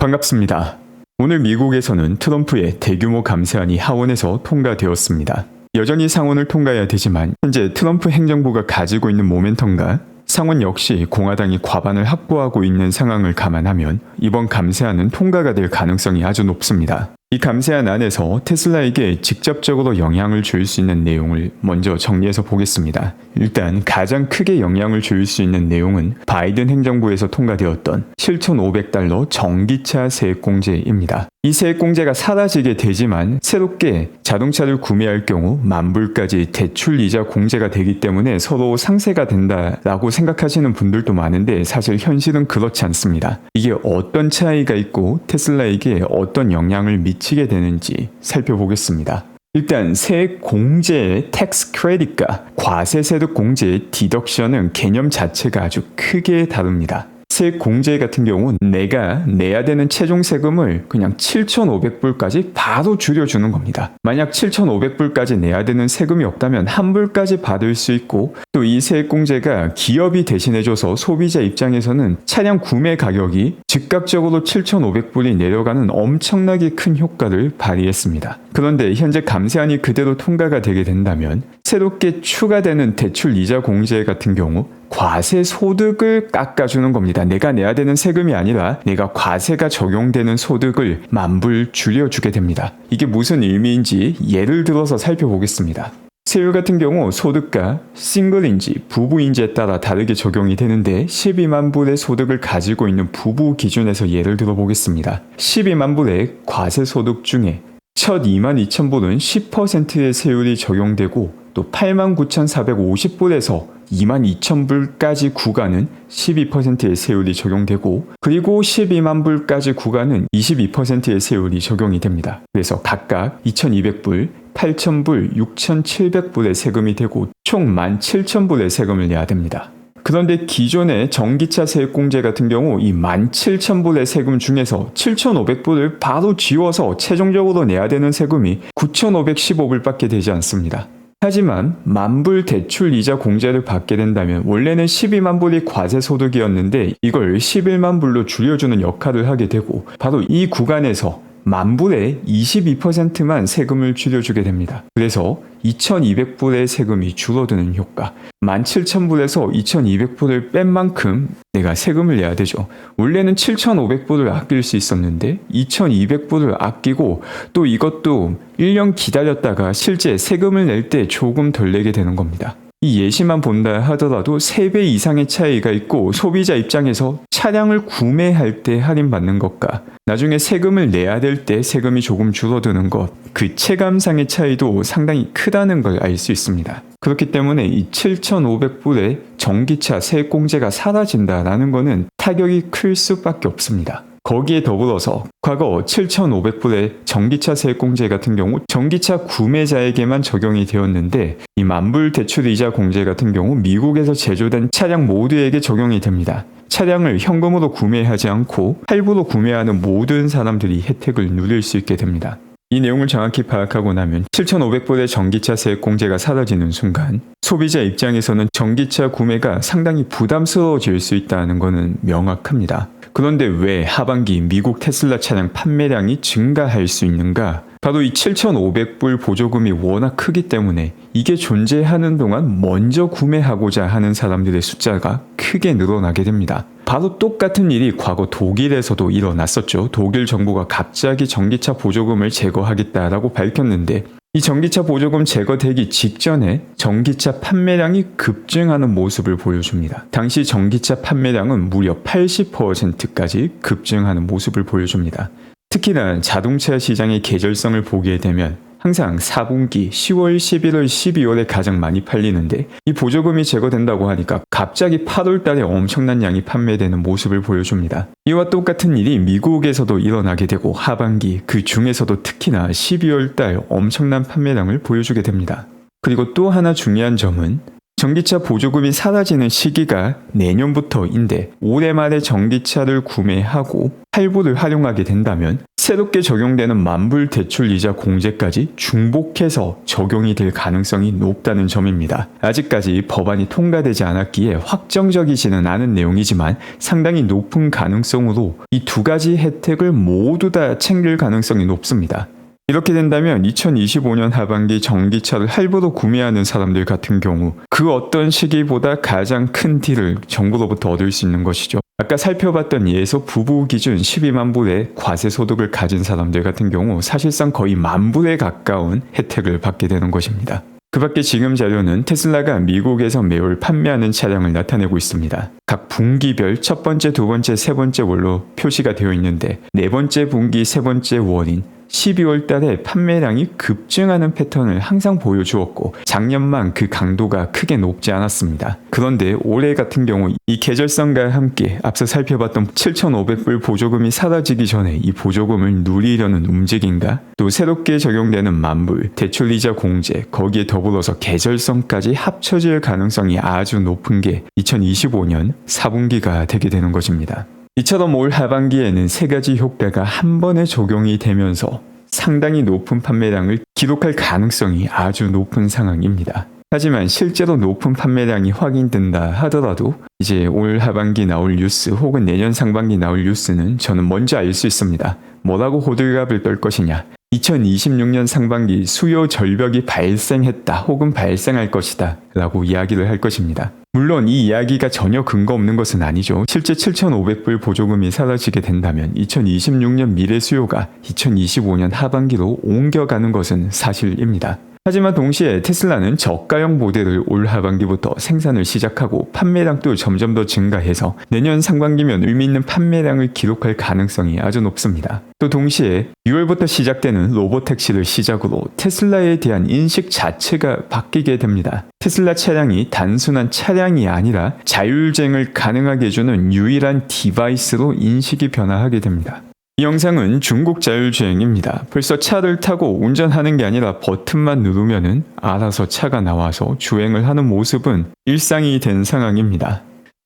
반갑습니다. 오늘 미국에서는 트럼프의 대규모 감세안이 하원에서 통과되었습니다. 여전히 상원을 통과해야 되지만 현재 트럼프 행정부가 가지고 있는 모멘텀과 상원 역시 공화당이 과반을 확보하고 있는 상황을 감안하면 이번 감세안은 통과가 될 가능성이 아주 높습니다. 이 감세안 안에서 테슬라에게 직접적으로 영향을 줄 수 있는 내용을 먼저 정리해서 보겠습니다. 일단 가장 크게 영향을 줄 수 있는 내용은 바이든 행정부에서 통과되었던 $7,500 전기차 세액공제입니다. 이 세액공제가 사라지게 되지만 새롭게 자동차를 구매할 경우 $10,000까지 대출이자 공제가 되기 때문에 서로 상쇄가 된다라고 생각하시는 분들도 많은데 사실 현실은 그렇지 않습니다. 이게 어떤 차이가 있고 테슬라에게 어떤 영향을 미치게 되는지 살펴보겠습니다. 일단 세액 공제의 텍스 크레딧과 과세 세득 공제의 디덕션은 개념 자체가 아주 크게 다릅니다. 세액 공제 같은 경우는 내가 내야 되는 최종 세금을 그냥 $7,500까지 바로 줄여주는 겁니다. 만약 $7,500까지 내야 되는 세금이 없다면 환불까지 받을 수 있고 또 이 세액 공제가 기업이 대신해줘서 소비자 입장에서는 차량 구매 가격이 즉각적으로 $7,500이 내려가는 엄청나게 큰 효과를 발휘했습니다. 그런데 현재 감세안이 그대로 통과가 되게 된다면 새롭게 추가되는 대출 이자 공제 같은 경우 과세 소득을 깎아주는 겁니다. 내가 내야 되는 세금이 아니라 내가 과세가 적용되는 소득을 만불 줄여주게 됩니다. 이게 무슨 의미인지 예를 들어서 살펴보겠습니다. 세율 같은 경우 소득가 싱글인지 부부인지에 따라 다르게 적용이 되는데 12만 불의 소득을 가지고 있는 부부 기준에서 예를 들어 보겠습니다. 12만 불의 과세 소득 중에 첫 22,000불은 10%의 세율이 적용되고 또 89,450불에서 22,000불까지 구간은 12%의 세율이 적용되고 그리고 12만 불까지 구간은 22%의 세율이 적용이 됩니다. 그래서 각각 2,200불, 8,000불, 6,700불의 세금이 되고 총 17,000불의 세금을 내야 됩니다. 그런데 기존의 전기차 세액공제 같은 경우 이 17,000불의 세금 중에서 7,500불을 바로 지워서 최종적으로 내야 되는 세금이 9,515불밖에 되지 않습니다. 하지만 만불 대출 이자 공제를 받게 된다면 원래는 12만 불이 과세 소득이었는데 이걸 11만 불로 줄여주는 역할을 하게 되고 바로 이 구간에서 만불의 22%만 세금을 줄여주게 됩니다. 그래서 2,200불의 세금이 줄어드는 효과, 17,000불에서 2,200불을 뺀 만큼 내가 세금을 내야 되죠. 원래는 7,500불을 아낄 수 있었는데 2,200불을 아끼고 또 이것도 1년 기다렸다가 실제 세금을 낼 때 조금 덜 내게 되는 겁니다. 이 예시만 본다 하더라도 3배 이상의 차이가 있고 소비자 입장에서 차량을 구매할 때 할인받는 것과 나중에 세금을 내야 될 때 세금이 조금 줄어드는 것, 그 체감상의 차이도 상당히 크다는 걸 알 수 있습니다. 그렇기 때문에 이 7,500불의 전기차 세액공제가 사라진다라는 것은 타격이 클 수밖에 없습니다. 거기에 더불어서 과거 7,500불의 전기차 세액공제 같은 경우 전기차 구매자에게만 적용이 되었는데 이 만불 대출 이자 공제 같은 경우 미국에서 제조된 차량 모두에게 적용이 됩니다. 차량을 현금으로 구매하지 않고 할부로 구매하는 모든 사람들이 혜택을 누릴 수 있게 됩니다. 이 내용을 정확히 파악하고 나면 7,500불의 전기차 세액 공제가 사라지는 순간 소비자 입장에서는 전기차 구매가 상당히 부담스러워질 수 있다는 것은 명확합니다. 그런데 왜 하반기 미국 테슬라 차량 판매량이 증가할 수 있는가? 바로 이 7,500불 보조금이 워낙 크기 때문에 이게 존재하는 동안 먼저 구매하고자 하는 사람들의 숫자가 크게 늘어나게 됩니다. 바로 똑같은 일이 과거 독일에서도 일어났었죠. 독일 정부가 갑자기 전기차 보조금을 제거하겠다라고 밝혔는데 이 전기차 보조금 제거되기 직전에 전기차 판매량이 급증하는 모습을 보여줍니다. 당시 전기차 판매량은 무려 80%까지 급증하는 모습을 보여줍니다. 특히나 자동차 시장의 계절성을 보게 되면 항상 4분기 10월, 11월, 12월에 가장 많이 팔리는데 이 보조금이 제거된다고 하니까 갑자기 8월 달에 엄청난 양이 판매되는 모습을 보여줍니다. 이와 똑같은 일이 미국에서도 일어나게 되고 하반기 그 중에서도 특히나 12월 달 엄청난 판매량을 보여주게 됩니다. 그리고 또 하나 중요한 점은 전기차 보조금이 사라지는 시기가 내년부터인데 올해 말에 전기차를 구매하고 할부를 활용하게 된다면 새롭게 적용되는 만불 대출이자 공제까지 중복해서 적용이 될 가능성이 높다는 점입니다. 아직까지 법안이 통과되지 않았기에 확정적이지는 않은 내용이지만 상당히 높은 가능성으로 이 두 가지 혜택을 모두 다 챙길 가능성이 높습니다. 이렇게 된다면 2025년 하반기 전기차를 할부로 구매하는 사람들 같은 경우 그 어떤 시기보다 가장 큰 딜을 정부로부터 얻을 수 있는 것이죠. 아까 살펴봤던 예에서 부부 기준 12만 불의 과세 소득을 가진 사람들 같은 경우 사실상 거의 만 불에 가까운 혜택을 받게 되는 것입니다. 그 밖에 지금 자료는 테슬라가 미국에서 매월 판매하는 차량을 나타내고 있습니다. 각 분기별 첫 번째, 두 번째, 세 번째 월로 표시가 되어 있는데 네 번째 분기, 세 번째 월인 12월 달에 판매량이 급증하는 패턴을 항상 보여주었고 작년만 그 강도가 크게 높지 않았습니다. 그런데 올해 같은 경우 이 계절성과 함께 앞서 살펴봤던 7,500불 보조금이 사라지기 전에 이 보조금을 누리려는 움직임과 또 새롭게 적용되는 만불, 대출이자 공제, 거기에 더불어서 계절성까지 합쳐질 가능성이 아주 높은 게 2025년 4분기가 되게 되는 것입니다. 이처럼 올 하반기에는 세 가지 효과가 한 번에 적용이 되면서 상당히 높은 판매량을 기록할 가능성이 아주 높은 상황입니다. 하지만 실제로 높은 판매량이 확인된다 하더라도 이제 올 하반기 나올 뉴스 혹은 내년 상반기 나올 뉴스는 저는 먼저 알 수 있습니다. 뭐라고 호들갑을 떨 것이냐. 2026년 상반기 수요 절벽이 발생했다 혹은 발생할 것이다 라고 이야기를 할 것입니다. 물론 이 이야기가 전혀 근거 없는 것은 아니죠. 실제 7,500불 보조금이 사라지게 된다면 2026년 미래 수요가 2025년 하반기로 옮겨가는 것은 사실입니다. 하지만 동시에 테슬라는 저가형 모델을 올 하반기부터 생산을 시작하고 판매량도 점점 더 증가해서 내년 상반기면 의미 있는 판매량을 기록할 가능성이 아주 높습니다. 또 동시에 6월부터 시작되는 로보택시를 시작으로 테슬라에 대한 인식 자체가 바뀌게 됩니다. 테슬라 차량이 단순한 차량이 아니라 자율주행을 가능하게 해주는 유일한 디바이스로 인식이 변화하게 됩니다. 이 영상은 중국 자율주행입니다. 벌써 차를 타고 운전하는 게 아니라 버튼만 누르면은 알아서 차가 나와서 주행을 하는 모습은 일상이 된 상황입니다.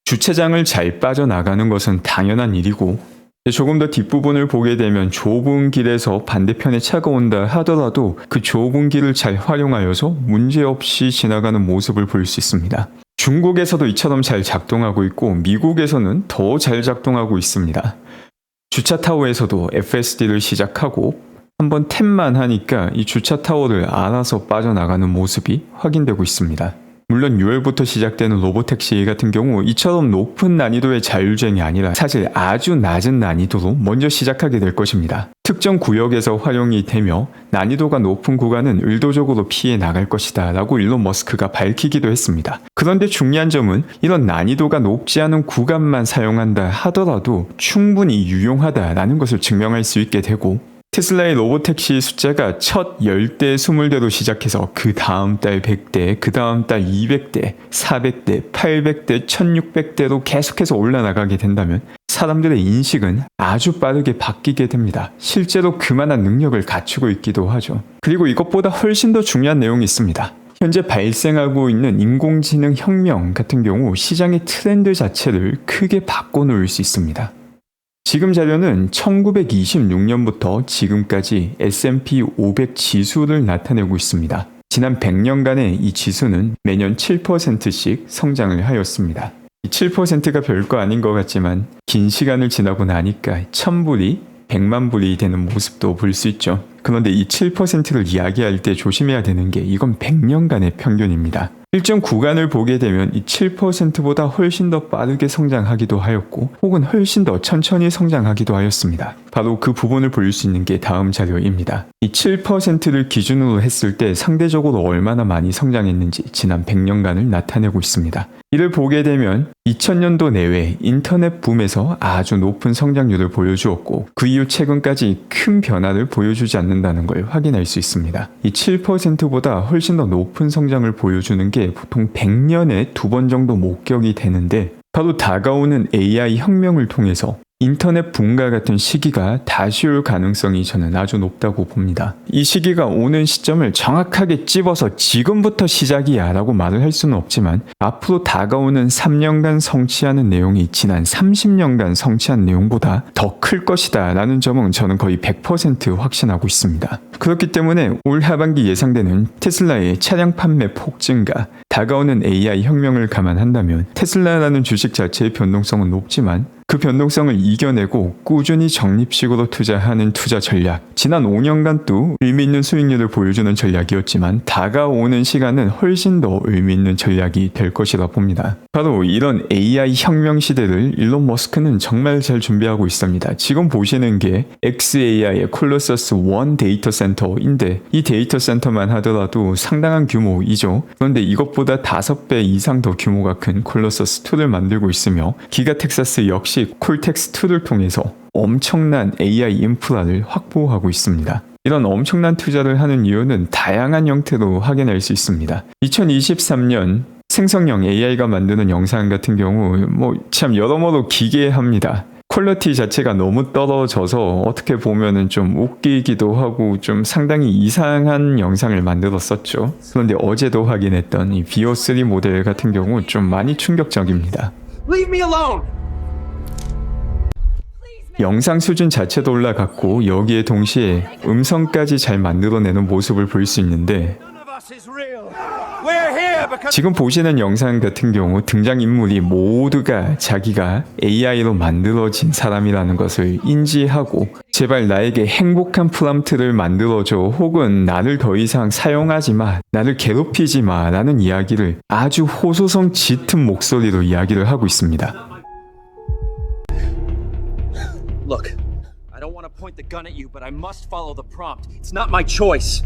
주차장을 잘 빠져나가는 것은 당연한 일이고 조금 더 뒷부분을 보게 되면 좁은 길에서 반대편에 차가 온다 하더라도 그 좁은 길을 잘 활용하여서 문제없이 지나가는 모습을 볼 수 있습니다. 중국에서도 이처럼 잘 작동하고 있고 미국에서는 더 잘 작동하고 있습니다. 주차 타워에서도 FSD를 시작하고 한번 탭만 하니까 이 주차 타워를 알아서 빠져나가는 모습이 확인되고 있습니다. 물론 6월부터 시작되는 로보택시 같은 경우 이처럼 높은 난이도의 자율주행이 아니라 사실 아주 낮은 난이도로 먼저 시작하게 될 것입니다. 특정 구역에서 활용이 되며 난이도가 높은 구간은 의도적으로 피해 나갈 것이다 라고 일론 머스크가 밝히기도 했습니다. 그런데 중요한 점은 이런 난이도가 높지 않은 구간만 사용한다 하더라도 충분히 유용하다라는 것을 증명할 수 있게 되고 테슬라의 로보택시 숫자가 첫 10대, 20대로 시작해서 그 다음 달 100대, 그 다음 달 200대, 400대, 800대, 1600대로 계속해서 올라나가게 된다면 사람들의 인식은 아주 빠르게 바뀌게 됩니다. 실제로 그만한 능력을 갖추고 있기도 하죠. 그리고 이것보다 훨씬 더 중요한 내용이 있습니다. 현재 발생하고 있는 인공지능 혁명 같은 경우 시장의 트렌드 자체를 크게 바꿔놓을 수 있습니다. 지금 자료는 1926년부터 지금까지 S&P 500 지수를 나타내고 있습니다. 지난 100년간의 이 지수는 매년 7%씩 성장을 하였습니다. 이 7%가 별거 아닌 것 같지만 긴 시간을 지나고 나니까 1000불이 100만 불이 되는 모습도 볼 수 있죠. 그런데 이 7%를 이야기할 때 조심해야 되는 게 이건 100년간의 평균입니다. 일정 구간을 보게 되면 이 7%보다 훨씬 더 빠르게 성장하기도 하였고 혹은 훨씬 더 천천히 성장하기도 하였습니다. 바로 그 부분을 볼 수 있는 게 다음 자료입니다. 이 7%를 기준으로 했을 때 상대적으로 얼마나 많이 성장했는지 지난 100년간을 나타내고 있습니다. 이를 보게 되면 2000년도 내외 인터넷 붐에서 아주 높은 성장률을 보여주었고 그 이후 최근까지 큰 변화를 보여주지 않는다는 걸 확인할 수 있습니다. 이 7%보다 훨씬 더 높은 성장을 보여주는 게 보통 100년에 2번 정도 목격이 되는데 바로 다가오는 AI 혁명을 통해서 인터넷 붐과 같은 시기가 다시 올 가능성이 저는 아주 높다고 봅니다. 이 시기가 오는 시점을 정확하게 찝어서 지금부터 시작이야 라고 말을 할 수는 없지만 앞으로 다가오는 3년간 성취하는 내용이 지난 30년간 성취한 내용보다 더 클 것이다 라는 점은 저는 거의 100% 확신하고 있습니다. 그렇기 때문에 올 하반기 예상되는 테슬라의 차량 판매 폭증과 다가오는 AI 혁명을 감안한다면 테슬라라는 주식 자체의 변동성은 높지만 그 변동성을 이겨내고 꾸준히 적립식으로 투자하는 투자 전략, 지난 5년간도 의미 있는 수익률을 보여주는 전략이었지만 다가오는 시간은 훨씬 더 의미 있는 전략이 될 것이라 봅니다. 바로 이런 AI 혁명 시대를 일론 머스크는 정말 잘 준비하고 있습니다. 지금 보시는 게 xAI의 콜로서스 1 데이터 센터인데 이 데이터 센터만 하더라도 상당한 규모이죠. 그런데 이것보다 5배 이상 더 규모가 큰 콜로서스 2를 만들고 있으며 기가 텍사스 역시 콜텍스 2를 통해서 엄청난 AI 인프라를 확보하고 있습니다. 이런 엄청난 투자를 하는 이유는 다양한 형태로 확인할 수 있습니다. 2023년 생성형 AI가 만드는 영상 같은 경우 참 여러모로 기괴합니다. 퀄리티 자체가 너무 떨어져서 어떻게 보면은 좀 웃기기도 하고 좀 상당히 이상한 영상을 만들었었죠. 그런데 어제도 확인했던 이 VO3 모델 같은 경우 좀 많이 충격적입니다. Leave me alone! 영상 수준 자체도 올라갔고 여기에 동시에 음성까지 잘 만들어내는 모습을 볼 수 있는데 None of us is real. We're here because 지금 보시는 영상 같은 경우 등장인물이 모두가 자기가 AI로 만들어진 사람이라는 것을 인지하고 제발 나에게 행복한 프롬프트를 만들어줘 혹은 나를 더 이상 사용하지 마, 나를 괴롭히지 마 라는 이야기를 아주 호소성 짙은 목소리로 이야기를 하고 있습니다. Look, I don't want to point the gun at you, but I must follow the prompt. It's not my choice.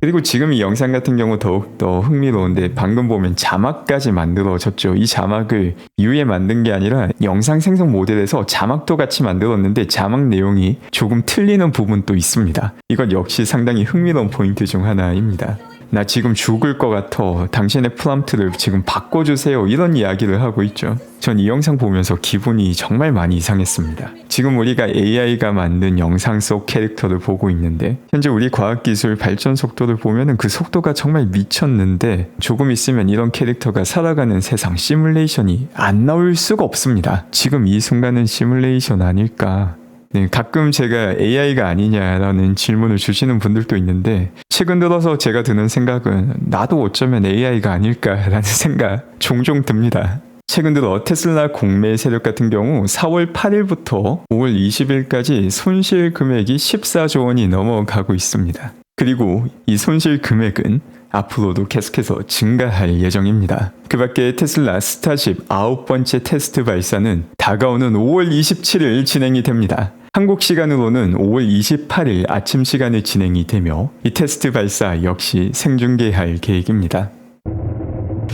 그리고 지금 이 영상 같은 경우 더욱더 흥미로운데 방금 보면 자막까지 만들어졌죠. 이 자막을 위에 만든 게 아니라 영상 생성 모델에서 자막도 같이 만들었는데 자막 내용이 조금 틀리는 부분도 있습니다. 이건 역시 상당히 흥미로운 포인트 중 하나입니다. 나 지금 죽을 것 같아. 당신의 프롬프트를 지금 바꿔주세요. 이런 이야기를 하고 있죠. 전 이 영상 보면서 기분이 정말 많이 이상했습니다. 지금 우리가 AI가 만든 영상 속 캐릭터를 보고 있는데 현재 우리 과학기술 발전 속도를 보면은 그 속도가 정말 미쳤는데 조금 있으면 이런 캐릭터가 살아가는 세상 시뮬레이션이 안 나올 수가 없습니다. 지금 이 순간은 시뮬레이션 아닐까. 네, 가끔 제가 AI가 아니냐라는 질문을 주시는 분들도 있는데 최근 들어서 제가 드는 생각은 나도 어쩌면 AI가 아닐까라는 생각 종종 듭니다. 최근 들어 테슬라 공매 세력 같은 경우 4월 8일부터 5월 20일까지 손실 금액이 14조 원이 넘어가고 있습니다. 그리고 이 손실 금액은 앞으로도 계속해서 증가할 예정입니다. 그 밖에 테슬라 스타쉽 9번째 테스트 발사는 다가오는 5월 27일 진행이 됩니다. 한국 시간으로는 5월 28일 아침 시간에 진행이 되며 이 테스트 발사 역시 생중계할 계획입니다.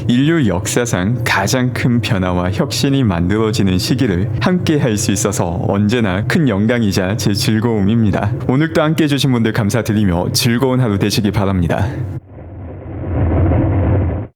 인류 역사상 가장 큰 변화와 혁신이 만들어지는 시기를 함께 할 수 있어서 언제나 큰 영광이자 제 즐거움입니다. 오늘도 함께 해주신 분들 감사드리며 즐거운 하루 되시기 바랍니다.